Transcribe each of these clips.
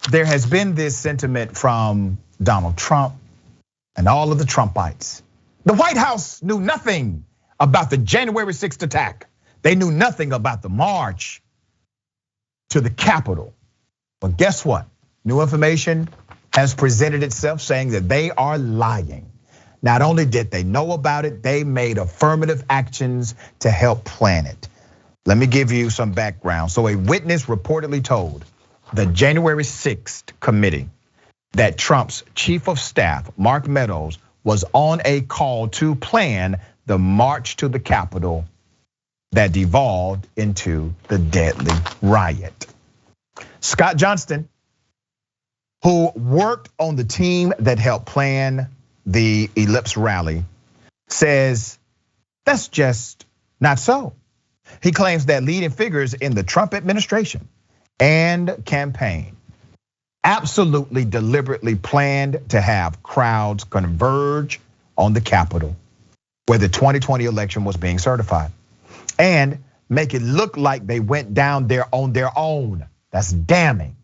there has been this sentiment from Donald Trump and all of the Trumpites. The White House knew nothing about the January 6th attack. They knew nothing about the march to the Capitol. But guess what? New information has presented itself saying that they are lying. Not only did they know about it, they made affirmative actions to help plan it. Let me give you some background. So a witness reportedly told the January 6th committee that Trump's chief of staff, Mark Meadows, was on a call to plan the march to the Capitol that devolved into the deadly riot. Scott Johnston, who worked on the team that helped plan the Ellipse rally, says that's just not so. He claims that leading figures in the Trump administration and campaign absolutely deliberately planned to have crowds converge on the Capitol where the 2020 election was being certified and make it look like they went down there on their own. That's damning.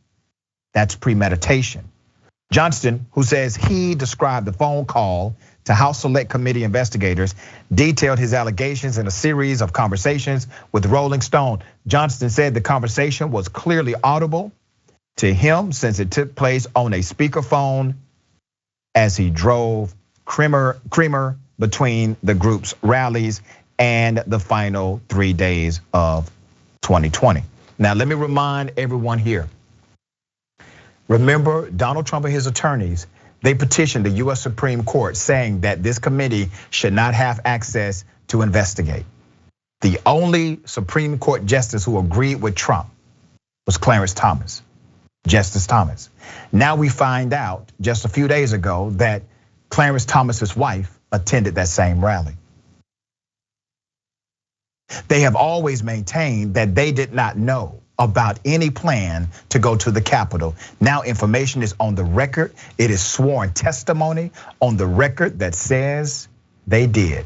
That's premeditation. Johnston, who says he described the phone call to House Select Committee investigators, detailed his allegations in a series of conversations with Rolling Stone. Johnston said the conversation was clearly audible to him since it took place on a speakerphone as he drove Creamer between the group's rallies and the final 3 days of 2020. Now, let me remind everyone here. Remember, Donald Trump and his attorneys, they petitioned the US Supreme Court saying that this committee should not have access to investigate. The only Supreme Court justice who agreed with Trump was Clarence Thomas, Justice Thomas. Now we find out just a few days ago that Clarence Thomas's wife attended that same rally. They have always maintained that they did not know about any plan to go to the Capitol. Now information is on the record. It is sworn testimony on the record that says they did.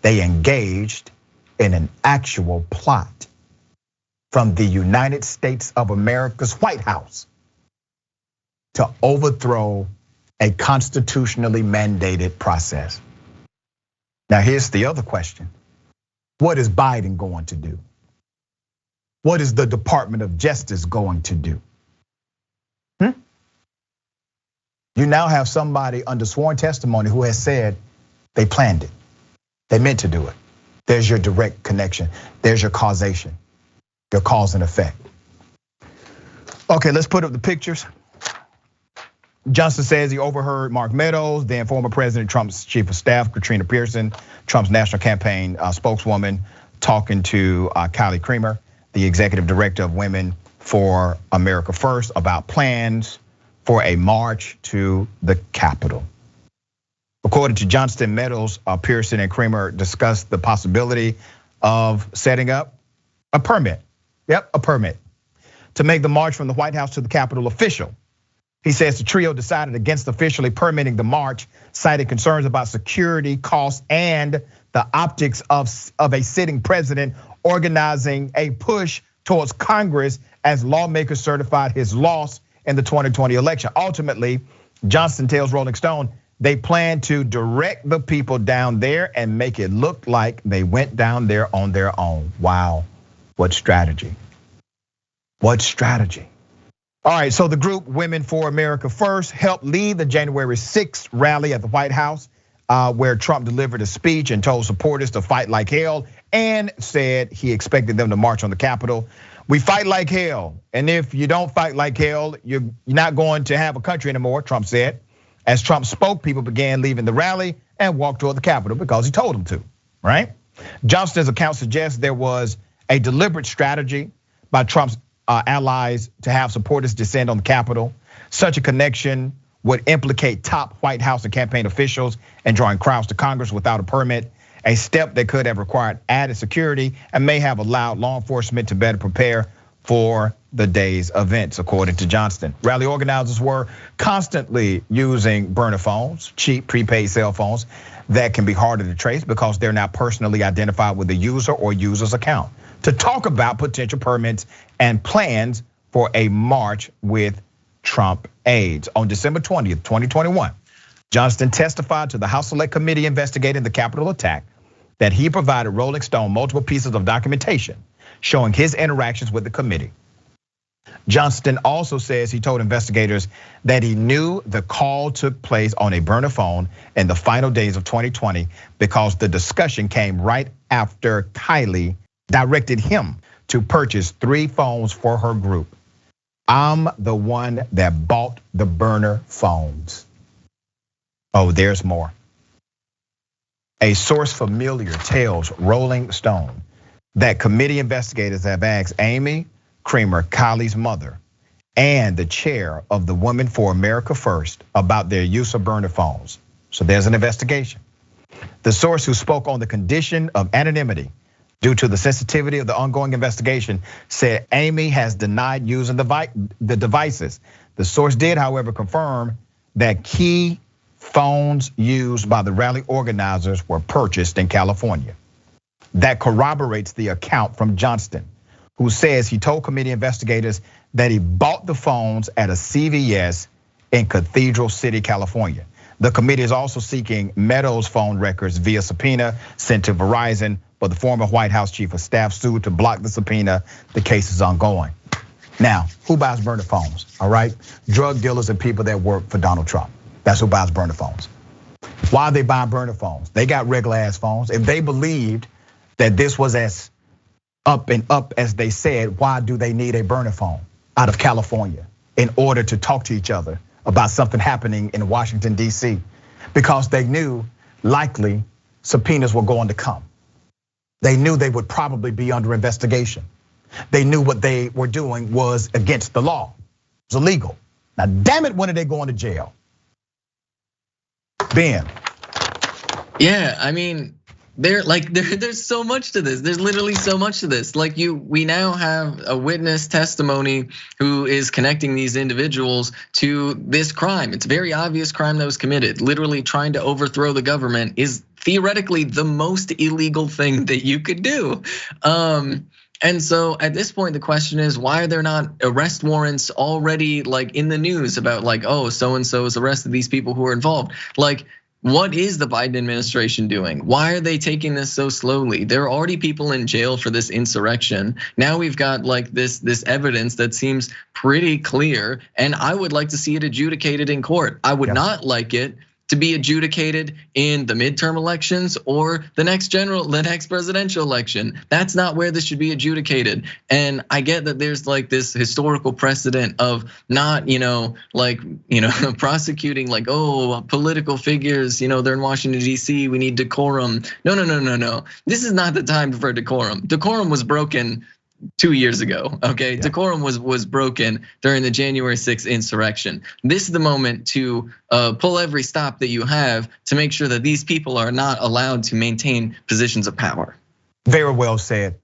They engaged in an actual plot from the United States of America's White House to overthrow a constitutionally mandated process. Now here's the other question. What is Biden going to do? What is the Department of Justice going to do? You now have somebody under sworn testimony who has said they planned it. They meant to do it. There's your direct connection. There's your causation, your cause and effect. Okay, let's put up the pictures. Johnson says he overheard Mark Meadows, then former President Trump's chief of staff, Katrina Pearson, Trump's national campaign spokeswoman, talking to Kylie Creamer, the executive director of Women for America First, about plans for a march to the Capitol. According to Johnston, Meadows, Pearson, and Creamer discussed the possibility of setting up a permit. Yep, a permit to make the march from the White House to the Capitol official. He says the trio decided against officially permitting the march, citing concerns about security costs and the optics of a sitting president organizing a push towards Congress as lawmakers certified his loss in the 2020 election. Ultimately, Johnston tells Rolling Stone they plan to direct the people down there and make it look like they went down there on their own. Wow, what strategy? What strategy? All right, so the group Women for America First helped lead the January 6th rally at the White House, where Trump delivered a speech and told supporters to fight like hell and said he expected them to march on the Capitol. We fight like hell, and if you don't fight like hell, you're not going to have a country anymore, Trump said. As Trump spoke, people began leaving the rally and walked toward the Capitol because he told them to, right? Johnston's account suggests there was a deliberate strategy by Trump's allies to have supporters descend on the Capitol. Such a connection would implicate top White House and campaign officials and drawing crowds to Congress without a permit, a step that could have required added security and may have allowed law enforcement to better prepare for the day's events, according to Johnston. Rally organizers were constantly using burner phones, cheap prepaid cell phones that can be harder to trace because they're not personally identified with the user or user's account, to talk about potential permits and plans for a march with Trump aides. On December 20th, 2021, Johnston testified to the House Select Committee investigating the Capitol attack that he provided Rolling Stone multiple pieces of documentation showing his interactions with the committee. Johnston also says he told investigators that he knew the call took place on a burner phone in the final days of 2020 because the discussion came right after Kylie directed him to purchase 3 phones for her group. I'm the one that bought the burner phones. Oh, there's more. A source familiar tells Rolling Stone that committee investigators have asked Amy Creamer, Kylie's mother, and the chair of the Women for America First about their use of burner phones. So there's an investigation. The source, who spoke on the condition of anonymity due to the sensitivity of the ongoing investigation, said Amy has denied using the devices. The source did, however, confirm that key phones used by the rally organizers were purchased in California. That corroborates the account from Johnston, who says he told committee investigators that he bought the phones at a CVS in Cathedral City, California. The committee is also seeking Meadows' phone records via subpoena sent to Verizon, but the former White House chief of staff sued to block the subpoena. The case is ongoing. Now, who buys burner phones? All right, drug dealers and people that work for Donald Trump. That's who buys burner phones. Why are they buying burner phones? They got regular ass phones. If they believed that this was as up and up as they said, why do they need a burner phone out of California in order to talk to each other about something happening in Washington, D.C.? Because they knew likely subpoenas were going to come. They knew they would probably be under investigation. They knew what they were doing was against the law. It was illegal. Now, damn it, when are they going to jail? Ben. Yeah, I mean, there's so much to this. There's literally so much to this. We now have a witness testimony who is connecting these individuals to this crime. It's a very obvious crime that was committed. Literally trying to overthrow the government is theoretically the most illegal thing that you could do. And so at this point, the question is, why are there not arrest warrants already in the news about oh, so-and-so has arrested these people who are involved? What is the Biden administration doing? Why are they taking this so slowly? There are already people in jail for this insurrection. Now we've got this evidence that seems pretty clear, and I would like to see it adjudicated in court. I would not like it to be adjudicated in the midterm elections or the next presidential election. That's not where this should be adjudicated. And I get that there's this historical precedent of not, prosecuting political figures, they're in Washington, D.C., we need decorum. No. This is not the time for decorum. Decorum was broken 2 years ago, okay? Yeah. Decorum was broken during the January 6th insurrection. This is the moment to pull every stop that you have to make sure that these people are not allowed to maintain positions of power. Very well said.